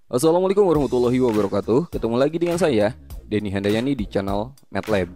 Assalamualaikum warahmatullahi wabarakatuh. Ketemu lagi dengan saya, Denny Handayani di channel MATLAB.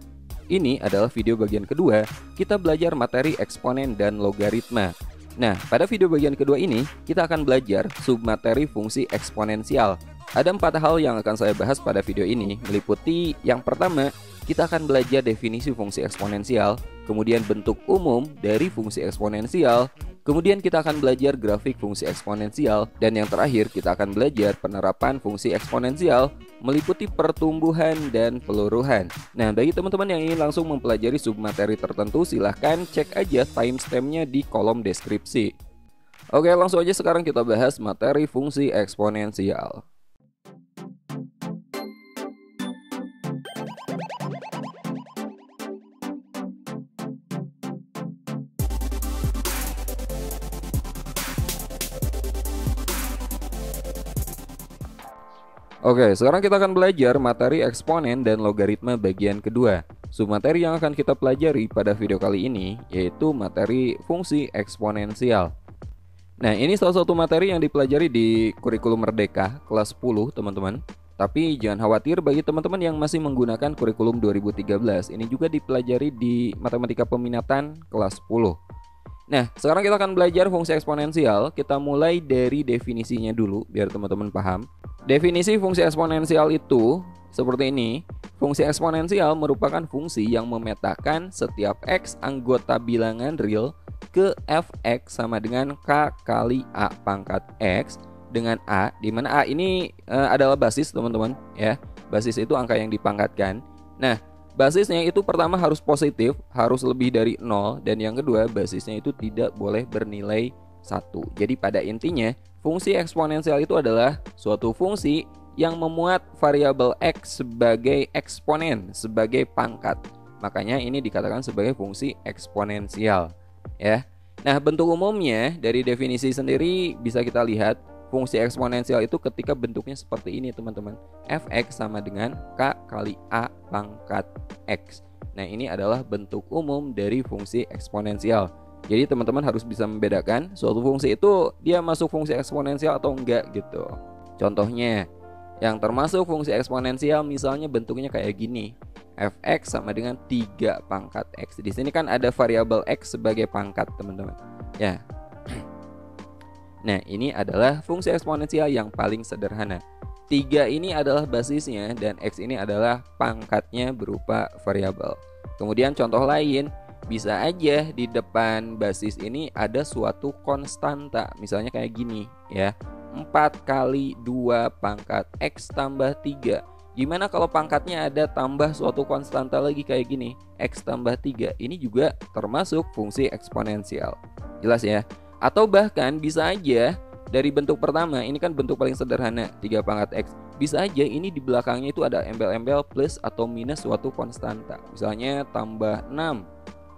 Ini adalah video bagian kedua, kita belajar materi eksponen dan logaritma. Nah, pada video bagian kedua ini, kita akan belajar submateri fungsi eksponensial. Ada 4 hal yang akan saya bahas pada video ini, meliputi yang pertama, kita akan belajar definisi fungsi eksponensial, kemudian bentuk umum dari fungsi eksponensial, kemudian kita akan belajar grafik fungsi eksponensial, dan yang terakhir kita akan belajar penerapan fungsi eksponensial meliputi pertumbuhan dan peluruhan. Nah, bagi teman-teman yang ingin langsung mempelajari submateri tertentu, silahkan cek aja timestampnya di kolom deskripsi. Oke, langsung aja sekarang kita bahas materi fungsi eksponensial. Oke, sekarang kita akan belajar materi eksponen dan logaritma bagian kedua. Submateri yang akan kita pelajari pada video kali ini yaitu materi fungsi eksponensial. Nah, ini salah satu materi yang dipelajari di kurikulum Merdeka kelas 10, teman-teman. Tapi jangan khawatir bagi teman-teman yang masih menggunakan kurikulum 2013, ini juga dipelajari di matematika peminatan kelas 10. Nah, sekarang kita akan belajar fungsi eksponensial. Kita mulai dari definisinya dulu biar teman-teman paham. Definisi fungsi eksponensial itu seperti ini. Fungsi eksponensial merupakan fungsi yang memetakan setiap x anggota bilangan real ke fx sama dengan k kali a pangkat x dengan a, di mana a ini adalah basis, teman-teman, ya. Basis itu angka yang dipangkatkan. Nah, basisnya itu pertama harus positif, harus lebih dari 0, dan yang kedua basisnya itu tidak boleh bernilai 1. Jadi pada intinya fungsi eksponensial itu adalah suatu fungsi yang memuat variabel x sebagai eksponen, sebagai pangkat. Makanya ini dikatakan sebagai fungsi eksponensial, ya. Nah, bentuk umumnya dari definisi sendiri bisa kita lihat. Fungsi eksponensial itu ketika bentuknya seperti ini, teman-teman. Fx sama dengan k kali a pangkat x. Nah, ini adalah bentuk umum dari fungsi eksponensial. Jadi teman-teman harus bisa membedakan suatu fungsi itu dia masuk fungsi eksponensial atau enggak gitu. Contohnya, yang termasuk fungsi eksponensial misalnya bentuknya kayak gini. Fx sama dengan 3 pangkat x. Di sini kan ada variabel x sebagai pangkat, teman-teman. Ya. Nah, ini adalah fungsi eksponensial yang paling sederhana. 3 ini adalah basisnya dan x ini adalah pangkatnya berupa variabel. Kemudian contoh lain, bisa aja di depan basis ini ada suatu konstanta. Misalnya kayak gini, ya. 4 kali 2 pangkat x tambah 3. Gimana kalau pangkatnya ada tambah suatu konstanta lagi kayak gini, x tambah 3. Ini juga termasuk fungsi eksponensial. Jelas ya? Atau bahkan bisa aja dari bentuk pertama, ini kan bentuk paling sederhana, 3 pangkat x. Bisa aja ini di belakangnya itu ada embel-embel plus atau minus suatu konstanta. Misalnya tambah 6,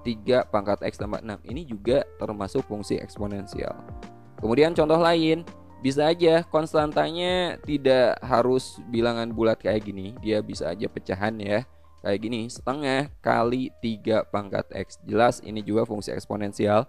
3 pangkat x tambah 6. Ini juga termasuk fungsi eksponensial. Kemudian contoh lain, bisa aja konstantanya tidak harus bilangan bulat kayak gini. Dia bisa aja pecahan, ya. Kayak gini, setengah kali 3 pangkat x. Jelas ini juga fungsi eksponensial.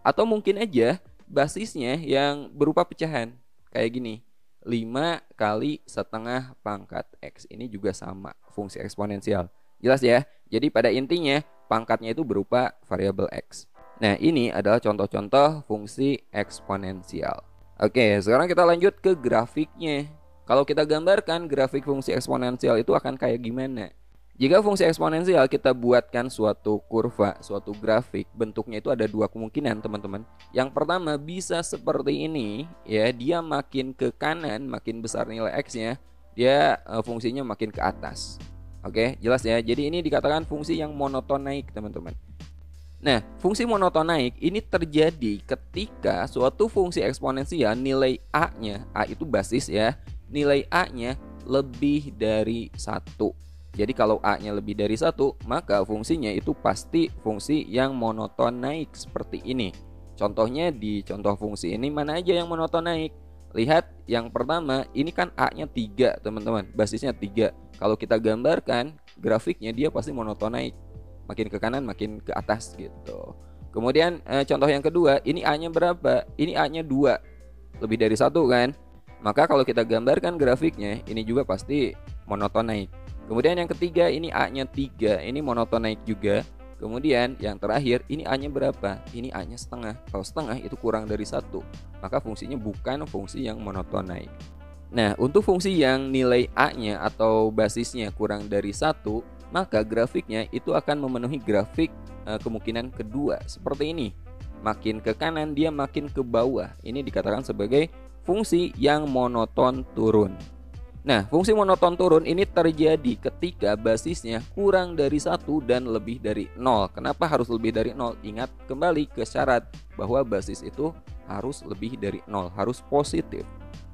Atau mungkin aja basisnya yang berupa pecahan kayak gini, 5 kali setengah pangkat x. Ini juga sama fungsi eksponensial. Jelas ya? Jadi pada intinya pangkatnya itu berupa variabel x. Nah, ini adalah contoh-contoh fungsi eksponensial. Oke, sekarang kita lanjut ke grafiknya. Kalau kita gambarkan grafik fungsi eksponensial itu akan kayak gimana? Jika fungsi eksponensial kita buatkan suatu kurva, suatu grafik, bentuknya itu ada 2 kemungkinan, teman-teman. Yang pertama bisa seperti ini, ya, dia makin ke kanan, makin besar nilai x-nya, dia fungsinya makin ke atas. Oke, jelas ya. Jadi ini dikatakan fungsi yang monoton naik, teman-teman. Nah, fungsi monoton naik ini terjadi ketika suatu fungsi eksponensial nilai a-nya, a itu basis ya, nilai a-nya lebih dari 1. Jadi kalau a-nya lebih dari 1, maka fungsinya itu pasti fungsi yang monoton naik seperti ini. Contohnya di contoh fungsi ini mana aja yang monoton naik? Lihat yang pertama, ini kan a-nya 3, teman-teman. Basisnya 3. Kalau kita gambarkan grafiknya dia pasti monoton naik. Makin ke kanan makin ke atas gitu. Kemudian contoh yang kedua, ini a-nya berapa? Ini a-nya 2. Lebih dari 1 kan? Maka kalau kita gambarkan grafiknya, ini juga pasti monoton naik. Kemudian yang ketiga, ini A-nya 3, ini monoton naik juga. Kemudian yang terakhir, ini A-nya berapa? Ini A-nya setengah. Kalau setengah itu kurang dari 1, maka fungsinya bukan fungsi yang monoton naik. Nah, untuk fungsi yang nilai A-nya atau basisnya kurang dari 1, maka grafiknya itu akan memenuhi grafik kemungkinan kedua seperti ini. Makin ke kanan dia makin ke bawah. Ini dikatakan sebagai fungsi yang monoton turun. Nah, fungsi monoton turun ini terjadi ketika basisnya kurang dari 1 dan lebih dari 0. Kenapa harus lebih dari 0? Ingat kembali ke syarat bahwa basis itu harus lebih dari 0, harus positif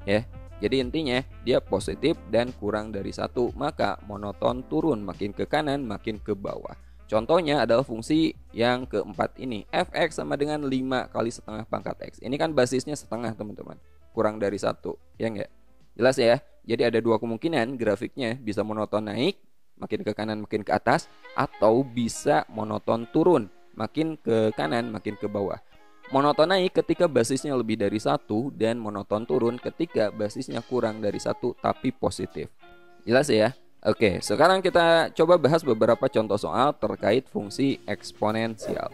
ya. Jadi intinya dia positif dan kurang dari 1, maka monoton turun, makin ke kanan makin ke bawah. Contohnya adalah fungsi yang keempat ini, fx sama dengan 5 kali setengah pangkat x. Ini kan basisnya setengah teman-teman, kurang dari 1, ya enggak? Jelas ya? Jadi ada dua kemungkinan grafiknya, bisa monoton naik, makin ke kanan makin ke atas, atau bisa monoton turun, makin ke kanan makin ke bawah. Monoton naik ketika basisnya lebih dari 1 dan monoton turun ketika basisnya kurang dari 1 tapi positif. Jelas ya? Oke, sekarang kita coba bahas beberapa contoh soal terkait fungsi eksponensial.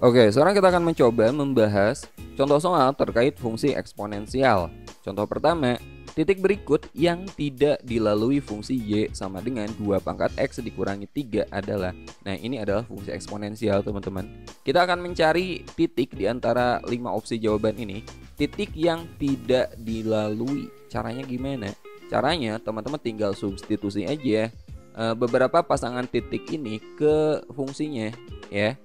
Oke, sekarang kita akan mencoba membahas contoh soal terkait fungsi eksponensial. Contoh pertama, titik berikut yang tidak dilalui fungsi y sama dengan 2 pangkat x dikurangi 3 adalah. Nah, ini adalah fungsi eksponensial teman-teman. Kita akan mencari titik di antara 5 opsi jawaban ini, titik yang tidak dilalui. Caranya gimana? Caranya teman-teman tinggal substitusi aja beberapa pasangan titik ini ke fungsinya ya.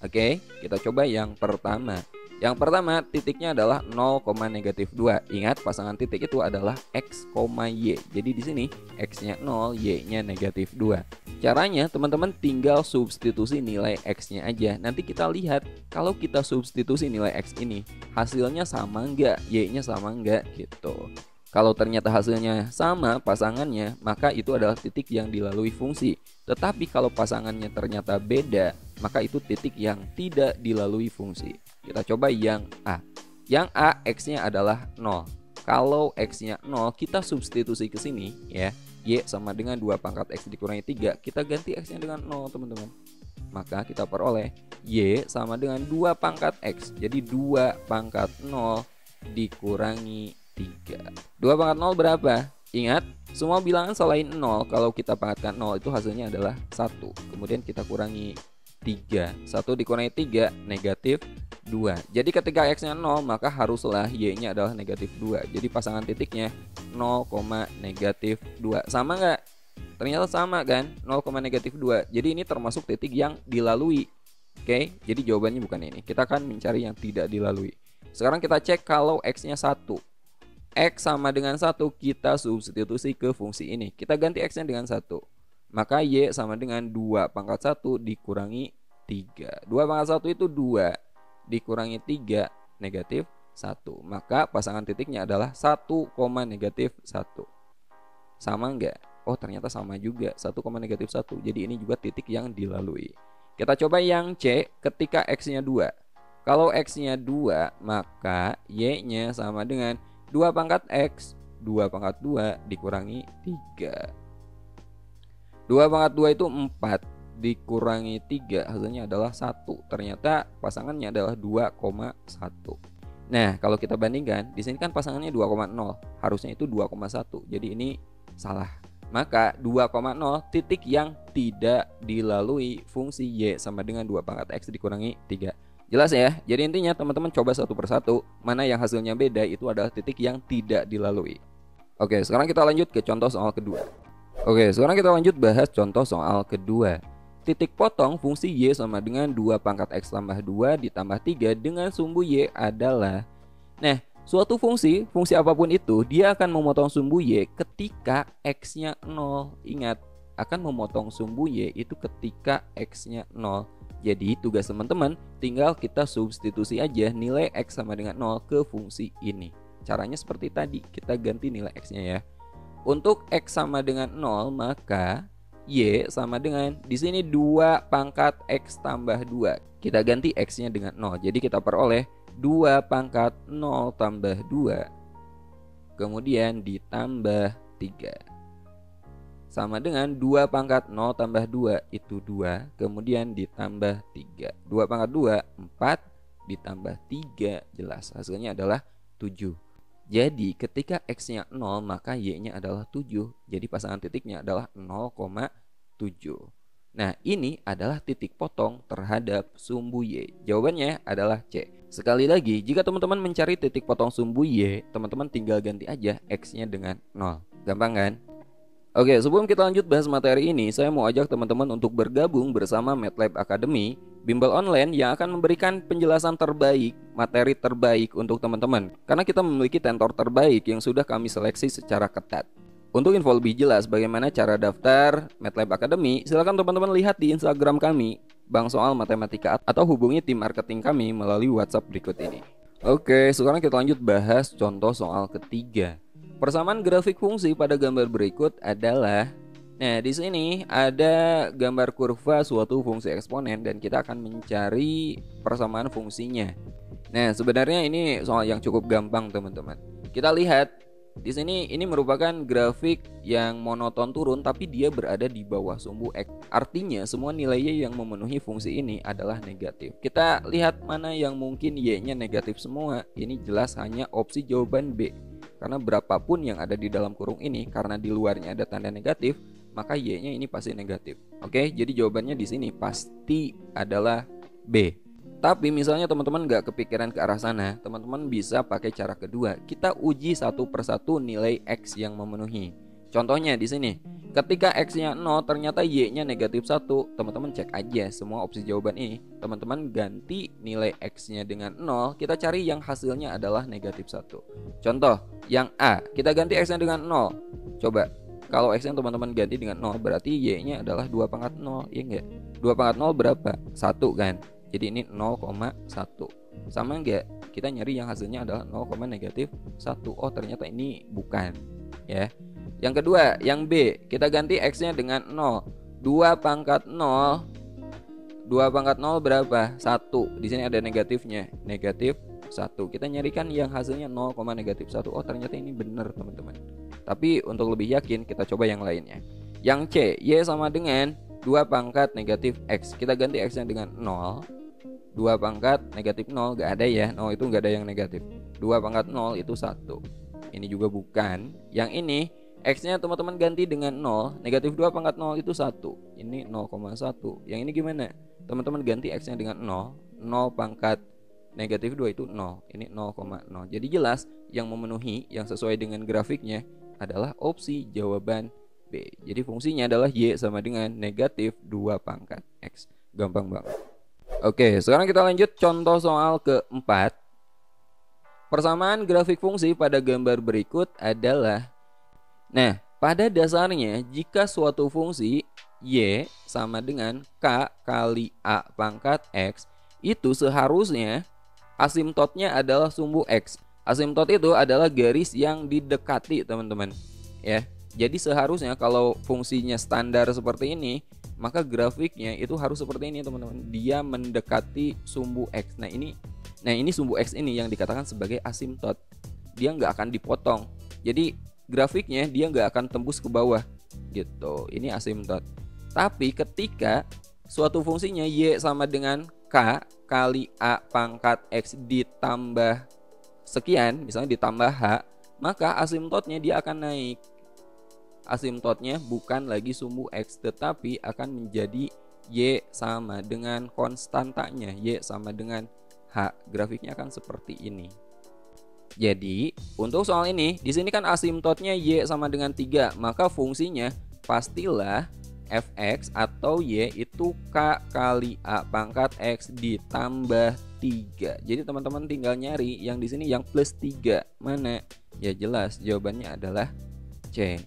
Oke, kita coba yang pertama. Yang pertama titiknya adalah 0, -2. Ingat pasangan titik itu adalah x, y. Jadi di sini x-nya 0, y-nya -2. Caranya teman-teman tinggal substitusi nilai x-nya aja. Nanti kita lihat kalau kita substitusi nilai x ini hasilnya sama enggak, y-nya sama enggak gitu. Kalau ternyata hasilnya sama pasangannya, maka itu adalah titik yang dilalui fungsi. Tetapi kalau pasangannya ternyata beda, maka itu titik yang tidak dilalui fungsi. Kita coba yang A. Yang A x-nya adalah 0. Kalau x-nya 0, kita substitusi ke sini ya. Y sama dengan 2 pangkat x dikurangi 3. Kita ganti x-nya dengan 0, teman-teman. Maka kita peroleh y sama dengan 2 pangkat x. Jadi 2 pangkat 0 dikurangi 3. 2 pangkat 0 berapa? Ingat, semua bilangan selain 0 kalau kita pangkatkan 0 itu hasilnya adalah 1. Kemudian kita kurangi 3. 1 dikurangi 3 negatif 2. Jadi ketika x-nya 0 maka haruslah y-nya adalah negatif 2. Jadi pasangan titiknya 0, negatif 2. Sama nggak? Ternyata sama kan? 0, negatif 2. Jadi ini termasuk titik yang dilalui. Oke, jadi jawabannya bukan ini. Kita akan mencari yang tidak dilalui. Sekarang kita cek kalau x-nya 1. X sama dengan 1, kita substitusi ke fungsi ini. Kita ganti x-nya dengan 1. Maka y sama dengan 2 pangkat 1 dikurangi 3. 2 pangkat 1 itu 2. Dikurangi 3 negatif 1. Maka pasangan titiknya adalah 1, negatif 1. Sama enggak? Oh ternyata sama juga, 1, negatif 1. Jadi ini juga titik yang dilalui. Kita coba yang C ketika x-nya 2. Kalau x-nya 2 maka y-nya sama dengan 2 pangkat x, 2 pangkat 2 dikurangi 3. 2 pangkat 2 itu 4 dikurangi 3 hasilnya adalah 1. Ternyata pasangannya adalah 2,1. Nah, kalau kita bandingkan, di sini kan pasangannya 2,0, harusnya itu 2,1. Jadi ini salah. Maka 2,0 titik yang tidak dilalui fungsi y sama dengan 2 pangkat x dikurangi 3. Jelas ya? Jadi intinya teman-teman coba satu persatu, mana yang hasilnya beda itu adalah titik yang tidak dilalui. Oke, sekarang kita lanjut ke contoh soal kedua. Oke, sekarang kita lanjut bahas contoh soal kedua. Titik potong fungsi y sama dengan 2 pangkat x tambah 2 ditambah 3 dengan sumbu y adalah. Nah, suatu fungsi apapun itu, dia akan memotong sumbu y ketika x-nya 0. Ingat, akan memotong sumbu y itu ketika x-nya 0. Jadi tugas teman-teman tinggal kita substitusi aja nilai x sama dengan 0 ke fungsi ini. Caranya seperti tadi, kita ganti nilai x-nya ya. Untuk x sama dengan 0 maka y sama dengan di sini 2 pangkat x tambah 2. Kita ganti x-nya dengan 0. Jadi kita peroleh 2 pangkat 0 tambah 2. kemudian ditambah 3. Sama dengan 2 pangkat 0 tambah 2 itu 2, kemudian ditambah 3. 2 pangkat 2, 4, ditambah 3, jelas hasilnya adalah 7. Jadi ketika X-nya 0 maka Y-nya adalah 7. Jadi pasangan titiknya adalah 0,7. Nah ini adalah titik potong terhadap sumbu Y. Jawabannya adalah C. Sekali lagi, jika teman-teman mencari titik potong sumbu Y, teman-teman tinggal ganti aja X-nya dengan 0. Gampang kan? Oke, sebelum kita lanjut bahas materi ini, saya mau ajak teman-teman untuk bergabung bersama MATLAB Academy, bimbel online yang akan memberikan penjelasan terbaik, materi terbaik untuk teman-teman. Karena kita memiliki tentor terbaik yang sudah kami seleksi secara ketat. Untuk info lebih jelas bagaimana cara daftar MATLAB Academy, silakan teman-teman lihat di Instagram kami, Bang Soal Matematika, atau hubungi tim marketing kami melalui WhatsApp berikut ini. Oke, sekarang kita lanjut bahas contoh soal ketiga. Persamaan grafik fungsi pada gambar berikut adalah, nah di sini ada gambar kurva suatu fungsi eksponen dan kita akan mencari persamaan fungsinya. Nah sebenarnya ini soal yang cukup gampang teman-teman. Kita lihat di sini ini merupakan grafik yang monoton turun tapi dia berada di bawah sumbu X. Artinya semua nilai Y yang memenuhi fungsi ini adalah negatif. Kita lihat mana yang mungkin Y-nya negatif semua. Ini jelas hanya opsi jawaban B. Karena berapapun yang ada di dalam kurung ini, karena di luarnya ada tanda negatif, maka Y-nya ini pasti negatif. Oke, jadi jawabannya di sini pasti adalah B. Tapi misalnya teman-teman nggak kepikiran ke arah sana, teman-teman bisa pakai cara kedua. Kita uji satu persatu nilai X yang memenuhi. Contohnya di sini, ketika X-nya 0 ternyata Y-nya negatif 1, teman-teman cek aja semua opsi jawaban ini. Teman-teman ganti nilai X-nya dengan 0, kita cari yang hasilnya adalah negatif 1. Contoh, yang A, kita ganti X-nya dengan 0. Coba, kalau X-nya teman-teman ganti dengan 0, berarti Y-nya adalah 2 pangkat 0, ya enggak? 2 pangkat 0 berapa? 1 kan? Jadi ini 0,1. Sama enggak? Kita nyari yang hasilnya adalah 0, negatif 1. Oh ternyata ini bukan, ya. Yang kedua, yang B, kita ganti X-nya dengan 0. 2 pangkat 0. 2 pangkat 0 berapa? 1. Di sini ada negatifnya, negatif 1. Kita nyarikan yang hasilnya 0, negatif 1. Oh, ternyata ini benar, teman-teman. Tapi untuk lebih yakin, kita coba yang lainnya. Yang C, Y sama dengan 2 pangkat negatif X. Kita ganti X-nya dengan 0. 2 pangkat negatif 0, gak ada ya. 0 itu gak ada yang negatif. 2 pangkat 0 itu 1. Ini juga bukan. Yang ini X-nya teman-teman ganti dengan 0. Negatif 2 pangkat 0 itu 1. Ini 0,1. Yang ini gimana? Teman-teman ganti X-nya dengan 0. 0 pangkat negatif 2 itu 0. Ini 0,0. Jadi jelas yang memenuhi, yang sesuai dengan grafiknya adalah opsi jawaban B. Jadi fungsinya adalah Y sama dengan negatif 2 pangkat X. Gampang banget. Oke, sekarang kita lanjut contoh soal keempat. Persamaan grafik fungsi pada gambar berikut adalah, nah, pada dasarnya jika suatu fungsi Y sama dengan K kali A pangkat X, itu seharusnya asimtotnya adalah sumbu X. Asimtot itu adalah garis yang didekati, teman-teman. Ya, jadi seharusnya kalau fungsinya standar seperti ini, maka grafiknya itu harus seperti ini, teman-teman. Dia mendekati sumbu X. Nah ini sumbu X ini yang dikatakan sebagai asimtot. Dia nggak akan dipotong. Jadi grafiknya dia nggak akan tembus ke bawah gitu. Ini asimtot. Tapi ketika suatu fungsinya Y sama dengan K kali A pangkat X ditambah sekian, misalnya ditambah H, maka asimtotnya dia akan naik. Asimtotnya bukan lagi sumbu X, tetapi akan menjadi Y sama dengan konstantanya, Y sama dengan H. Grafiknya akan seperti ini. Jadi untuk soal ini, di sini kan asimtotnya Y sama dengan 3, maka fungsinya pastilah Fx atau Y itu K kali A pangkat X ditambah 3. Jadi teman-teman tinggal nyari yang di sini yang plus 3 mana? Ya jelas jawabannya adalah C.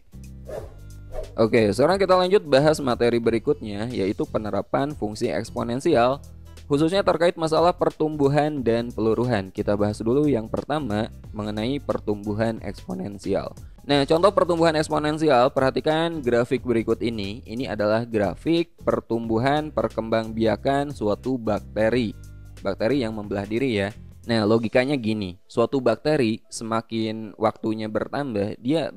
Oke, sekarang kita lanjut bahas materi berikutnya, yaitu penerapan fungsi eksponensial, khususnya terkait masalah pertumbuhan dan peluruhan. Kita bahas dulu yang pertama mengenai pertumbuhan eksponensial. Nah, contoh pertumbuhan eksponensial, perhatikan grafik berikut ini. Ini adalah grafik pertumbuhan perkembangbiakan suatu bakteri. Bakteri yang membelah diri ya. Nah, logikanya gini, suatu bakteri semakin waktunya bertambah, dia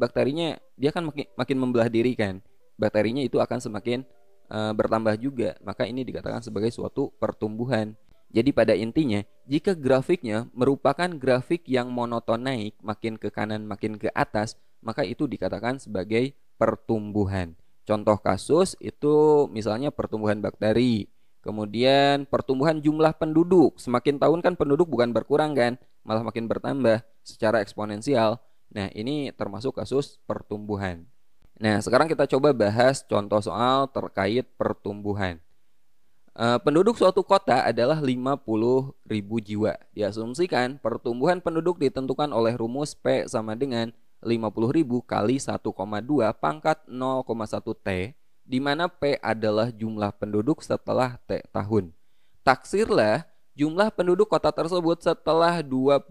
kan makin membelah diri kan. Bakterinya itu akan semakin bertambah juga. Maka ini dikatakan sebagai suatu pertumbuhan. Jadi pada intinya, jika grafiknya merupakan grafik yang monoton naik, makin ke kanan makin ke atas, maka itu dikatakan sebagai pertumbuhan. Contoh kasus itu misalnya pertumbuhan bakteri. Kemudian pertumbuhan jumlah penduduk. Semakin tahun kan penduduk bukan berkurang kan, malah makin bertambah secara eksponensial. Nah, ini termasuk kasus pertumbuhan. Nah, sekarang kita coba bahas contoh soal terkait pertumbuhan. Penduduk suatu kota adalah 50.000 jiwa. Diasumsikan pertumbuhan penduduk ditentukan oleh rumus P sama dengan 50.000 kali 1,2 pangkat 0,1 T, di mana P adalah jumlah penduduk setelah T tahun. Taksirlah jumlah penduduk kota tersebut setelah 25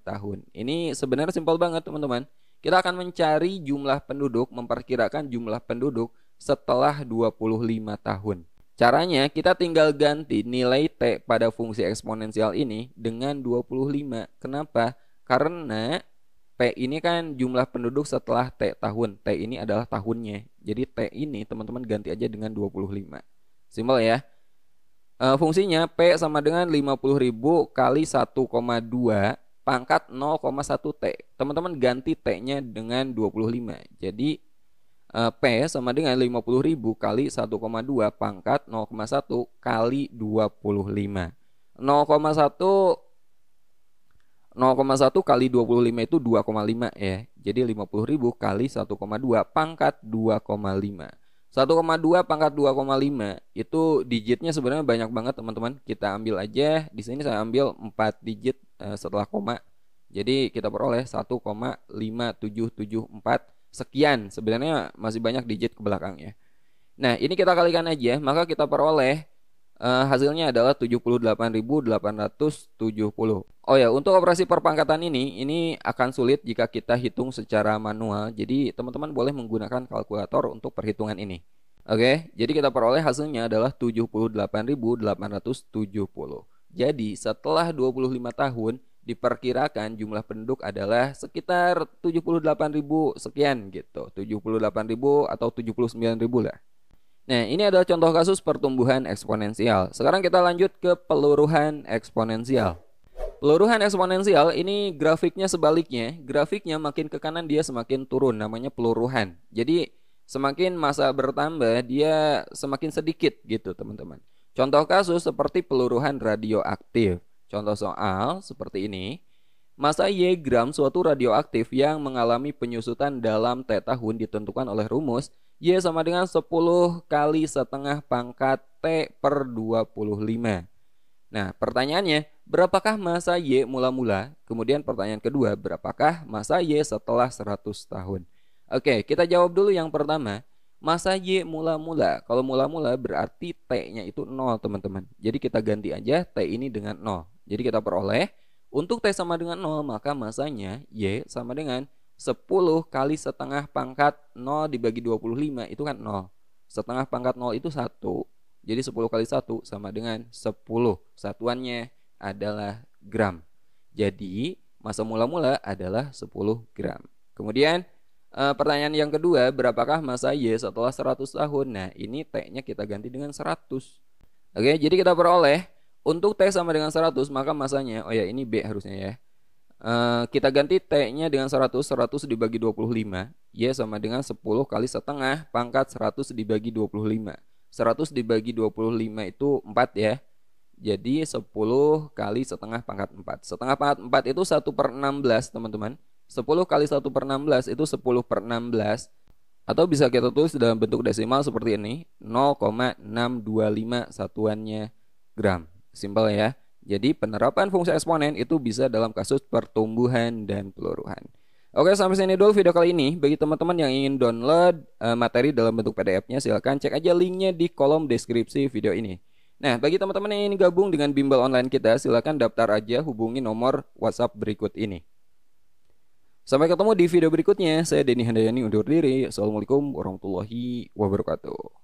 tahun. Ini sebenarnya simpel banget teman-teman. Kita akan mencari jumlah penduduk, memperkirakan jumlah penduduk setelah 25 tahun. Caranya kita tinggal ganti nilai T pada fungsi eksponensial ini dengan 25. Kenapa? Karena P ini kan jumlah penduduk setelah T tahun. T ini adalah tahunnya. Jadi T ini teman-teman ganti aja dengan 25. Simpel ya. Fungsinya P sama dengan 50.000 kali 1,2 pangkat 0,1 T. Teman-teman ganti T-nya dengan 25. Jadi P sama dengan 50.000 kali 1,2 pangkat 0,1 kali 25. 0,1 kali 25 itu 2,5 ya. Jadi 50.000 kali 1,2 pangkat 2,5. 1,2 pangkat 2,5 itu digitnya sebenarnya banyak banget teman-teman. Kita ambil aja, di sini saya ambil 4 digit setelah koma. Jadi kita peroleh 1,5774 sekian. Sebenarnya masih banyak digit ke belakangnya. Nah, ini kita kalikan aja, maka kita peroleh hasilnya adalah 78.870. Oh ya, untuk operasi perpangkatan ini akan sulit jika kita hitung secara manual. Jadi teman-teman boleh menggunakan kalkulator untuk perhitungan ini. Oke, jadi kita peroleh hasilnya adalah 78.870. Jadi setelah 25 tahun diperkirakan jumlah penduduk adalah sekitar 78.000 sekian gitu. 78.000 atau 79.000 lah. Nah, ini adalah contoh kasus pertumbuhan eksponensial. Sekarang kita lanjut ke peluruhan eksponensial. Peluruhan eksponensial ini grafiknya sebaliknya. Grafiknya makin ke kanan dia semakin turun, namanya peluruhan. Jadi semakin masa bertambah dia semakin sedikit gitu teman-teman. Contoh kasus seperti peluruhan radioaktif. Contoh soal seperti ini. Massa Y gram suatu radioaktif yang mengalami penyusutan dalam T tahun ditentukan oleh rumus Y sama dengan 10 kali setengah pangkat T per 25. Nah, pertanyaannya, berapakah massa Y mula-mula? Kemudian pertanyaan kedua, berapakah massa Y setelah 100 tahun? Oke, kita jawab dulu yang pertama. Massa Y mula-mula. Kalau mula-mula berarti T-nya itu 0 teman-teman. Jadi kita ganti aja T ini dengan 0. Jadi kita peroleh, untuk T sama dengan 0, maka massanya Y sama dengan 10 kali setengah pangkat 0 dibagi 25 itu kan 0. Setengah pangkat 0 itu 1. Jadi 10 kali 1 sama dengan 10. Satuannya adalah gram. Jadi massa mula-mula adalah 10 gram. Kemudian pertanyaan yang kedua, berapakah massa Y setelah 100 tahun? Nah, ini T-nya kita ganti dengan 100. Oke, jadi kita peroleh untuk T sama dengan 100, maka massanya, oh ya ini B harusnya ya. Kita ganti T-nya dengan 100, 100 dibagi 25. Y sama dengan 10 kali setengah pangkat 100 dibagi 25. 100 dibagi 25 itu 4 ya. Jadi 10 kali setengah pangkat 4. Setengah pangkat 4 itu 1 per 16 teman-teman. 10 kali 1 per 16 itu 10 per 16. Atau bisa kita tulis dalam bentuk desimal seperti ini. 0,625 satuannya gram. Simpel ya. Jadi penerapan fungsi eksponen itu bisa dalam kasus pertumbuhan dan peluruhan. Oke, sampai sini dulu video kali ini. Bagi teman-teman yang ingin download materi dalam bentuk PDF-nya, silahkan cek aja linknya di kolom deskripsi video ini. Nah, bagi teman-teman yang ingin gabung dengan bimbel online kita, silahkan daftar aja, hubungi nomor WhatsApp berikut ini. Sampai ketemu di video berikutnya. Saya Denny Handayani undur diri. Assalamualaikum warahmatullahi wabarakatuh.